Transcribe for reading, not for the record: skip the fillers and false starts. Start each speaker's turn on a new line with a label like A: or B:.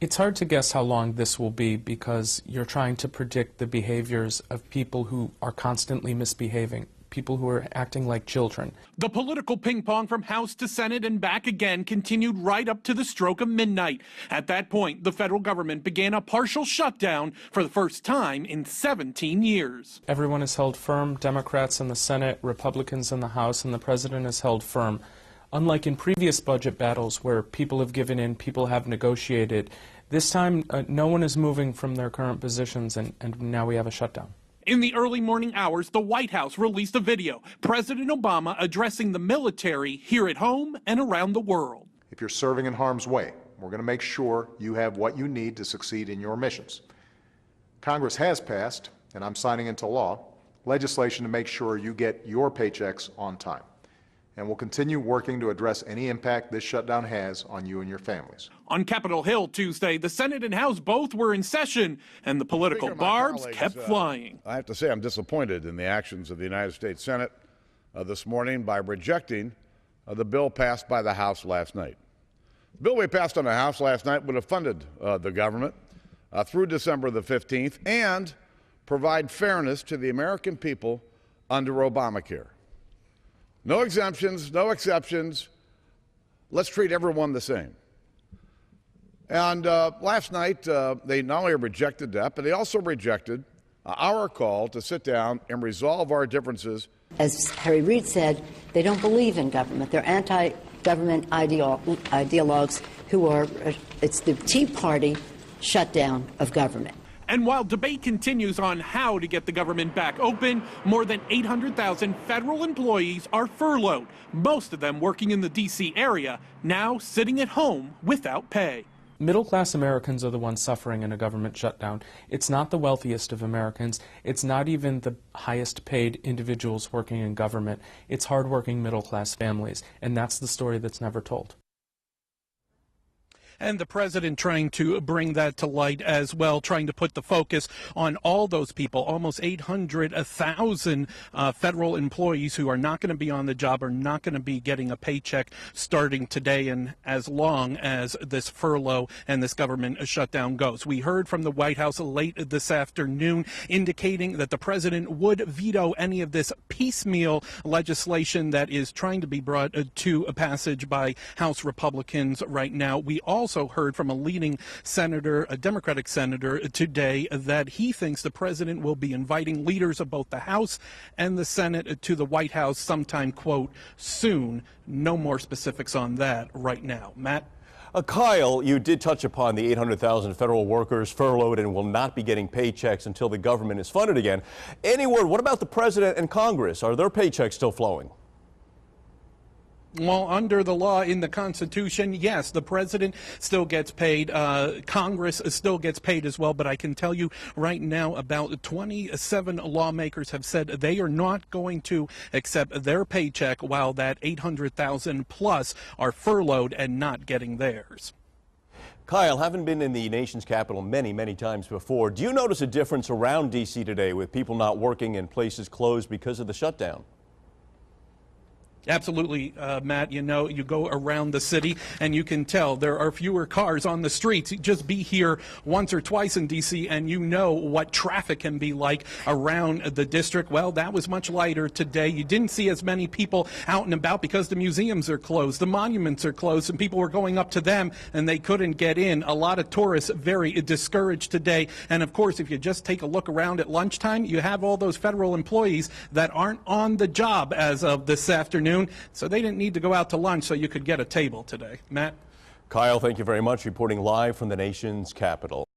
A: It's hard to guess how long this will be because you're trying to predict the behaviors of people who are constantly misbehaving, people who are acting like children.
B: The political ping pong from House to Senate and back again continued right up to the stroke of midnight. At that point, the federal government began a partial shutdown for the first time in 17 years.
A: Everyone has held firm, Democrats in the Senate, Republicans in the House, and the president has held firm. Unlike in previous budget battles where people have given in, people have negotiated, this time no one is moving from their current positions, and now we have a shutdown.
B: In the early morning hours, the White House released a video, President Obama addressing the military here at home and around the world.
C: If you're serving in harm's way, we're going to make sure you have what you need to succeed in your missions. Congress has passed, and I'm signing into law, legislation to make sure you get your paychecks on time. And we'll continue working to address any impact this shutdown has on you and your families.
B: On Capitol Hill Tuesday, the Senate and House both were in session, and the political barbs kept flying.
D: I have to say I'm disappointed in the actions of the United States Senate this morning by rejecting the bill passed by the House last night. The bill we passed on the House last night would have funded the government through December the 15th and provide fairness to the American people under Obamacare. No exemptions, no exceptions. Let's treat everyone the same. And last night, they not only rejected that, but they also rejected our call to sit down and resolve our differences.
E: As Harry Reid said, they don't believe in government. They're anti-government ideologues who are, it's the Tea Party shutdown of government.
B: And while debate continues on how to get the government back open, more than 800,000 federal employees are furloughed, most of them working in the D.C. area, now sitting at home without pay.
A: Middle-class Americans are the ones suffering in a government shutdown. It's not the wealthiest of Americans. It's not even the highest-paid individuals working in government. It's hardworking middle-class families, and that's the story that's never told.
B: And the president trying to bring that to light as well, trying to put the focus on all those people, almost 800,000 federal employees who are not going to be on the job, are not going to be getting a paycheck starting today and as long as this furlough and this government shutdown goes. We heard from the White House late this afternoon indicating that the president would veto any of this piecemeal legislation that is trying to be brought to a passage by House Republicans right now. We also heard from a leading senator, a Democratic senator today, that he thinks the president will be inviting leaders of both the House and the Senate to the White House sometime, quote, soon. No more specifics on that right now. Matt?
F: Kyle, you did touch upon the 800,000 federal workers furloughed and will not be getting paychecks until the government is funded again. Any word, what about the president and Congress? Are their paychecks still flowing?
B: Well, under the law in the Constitution, yes, the president still gets paid. Congress still gets paid as well. But I can tell you right now about 27 lawmakers have said they are not going to accept their paycheck while that 800,000 plus are furloughed and not getting theirs.
F: Kyle, having been in the nation's capital many, many times before, do you notice a difference around D.C. today with people not working and places closed because of the shutdown?
B: Absolutely, Matt. You know, you go around the city and you can tell there are fewer cars on the streets. You just be here once or twice in D.C. and you know what traffic can be like around the district. Well, that was much lighter today. You didn't see as many people out and about because the museums are closed, the monuments are closed, and people were going up to them and they couldn't get in. A lot of tourists very discouraged today. And of course, if you just take a look around at lunchtime, you have all those federal employees that aren't on the job as of this afternoon. So they didn't need to go out to lunch so you could get a table today. Matt?
F: Kyle, thank you very much. Reporting live from the nation's capital.